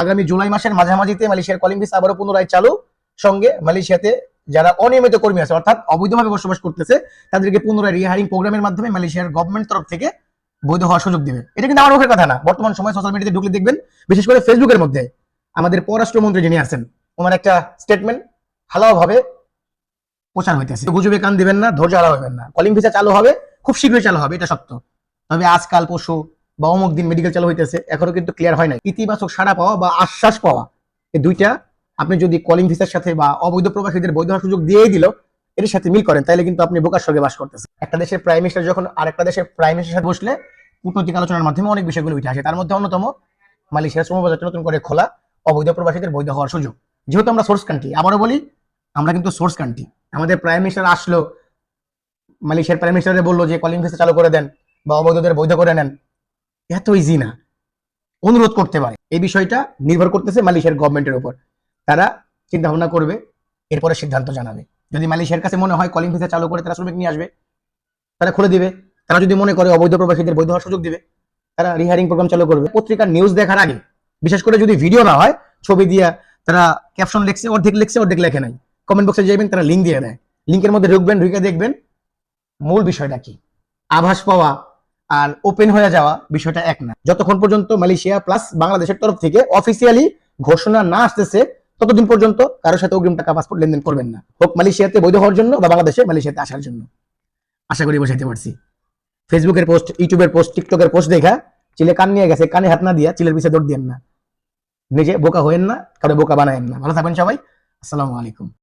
আগামী জুলাই মাসের মাঝামাঝিতে মালয়েশিয়ার কলিং ভিসা আবারও পুনরায় চালু, সঙ্গে মালয়েশিয়াতে যারা অনিয়মিত কর্মী আছে অর্থাৎ অবৈধভাবে বসবাস করতেছে তাদেরকে পুনরায় রিহায়ারিং প্রোগ্রামের মাধ্যমে মালয়েশিয়ার গভর্নমেন্ট তরফ থেকে বৈধ হওয়ার সুযোগ দিবে। এটা কিন্তু আমার মুখের কথা না, বর্তমান সময় সোশ্যাল মিডিয়াতে ঢুকলে দেখবেন, বিশেষ করে ফেসবুকের মধ্যে আমাদের পররাষ্ট্রমন্ত্রী যিনি আছেন ওনার একটা স্টেটমেন্ট হালাওভাবে প্রচার হইতেছে। গুজবে কান দিবেন না, ধৈর্য হারা হবেন না। কলিং ভিসা চালু হবে, খুব শীঘ্রই চালু হবে, এটা সত্য। তবে আজকাল পরশু বা অমুক দিন মেডিকেল চালু হইতেছে, এখনো কিন্তু ক্লিয়ার হয় নাই। ইতিবাচক সাড়া পাওয়া বা আশ্বাস পাওয়া, এই দুইটা আপনি যদি কলিং ভিসার সাথে বা অবৈধ প্রবাসীদের বৈধ হওয়ার সুযোগ দিয়েই দিল এর সাথে মিল করেন, তাহলে কিন্তু আপনি বোকার স্বর্গে বাস করতেছেন। একটা দেশের প্রাইম মিনিস্টার যখন আরেকটা দেশের প্রাইম মিনিস্টারের সাথে বসলে কূটনৈতিক আলোচনার মাধ্যমে অনেক বিষয়গুলো উঠে আসে। তার মধ্যে অন্যতম মালয়েশিয়ার শ্রমবাজারটা নতুন করে খোলা, অবৈধ প্রবাসীদের বৈধ হওয়ার সুযোগ। যেহেতু আমরা সোর্স কান্ট্রি, আবারও বলি আমরা কিন্তু সোর্স কান্ট্রি। আমাদের প্রাইম মিনিস্টার আসলো, মালয়েশিয়ার প্রাইম মিনিস্টারে বললো যে কলিং ভিসা চালু করে দেন বা অবৈধদের বৈধ করে নেন, এত ইজি না। অনুরোধ করতে পারে। এই বিষয়টা নির্ভর করতেছে মালয়েশিয়ার গভর্নমেন্টের উপর। তারা চিন্তা ভাবনা করবে, এরপরে সিদ্ধান্ত জানাবে। যদি মালয়েশিয়ার কাছে মনে হয় কলিং ভিসা চালু করে তারা শ্রমিক নিয়ে আসবে, তারা খুলে দিবে। তারা যদি মনে করে অবৈধ প্রবাসীদের বৈধ হওয়ার সুযোগ দিবে, তারা রিহায়ারিং প্রোগ্রাম চালু করবে। পত্রিকার নিউজ দেখার আগে, বিশেষ করে যদি ভিডিও না হয়, ছবি দিয়া তারা ক্যাপশন লিখছে, অর্ধেক লিখছে অর্ধেক লেখে নাই, কমেন্ট বক্সে যাবেন, তারা লিঙ্ক দিয়ে দেয়। লিঙ্কের মধ্যে ঢুকবেন, ঢুকে দেখবেন মূল বিষয়টা কি। আভাস পাওয়া আর ওপেন হয়ে যাওয়া বিষয়টা এক না। যতক্ষণ পর্যন্ত মালয়েশিয়া প্লাস বাংলাদেশের তরফ থেকে অফিসিয়ালি ঘোষণা না আসতেছে, ততদিন পর্যন্ত কারোর সাথে অগ্রিম টাকা পাসপোর্ট লেনদেন করবেন না, হোক মালয়েশিয়াতে বৈধ হওয়ার জন্য বা বাংলাদেশে মালয়েশিয়াতে আসার জন্য। আশা করি বোঝাইতে পারছি। ফেসবুকের পোস্ট, ইউটিউবের পোস্ট, টিকটকের পোস্ট দেখা চিলে কান নিয়ে গেছে, কানে হাত না দিয়া চিলের পিছিয়ে দৌড় দিয়েন না। নিজে বোকা হয়েন না, কারো বোকা বানায়েন না। ভালো থাকবেন সবাই। আসসালামু আলাইকুম।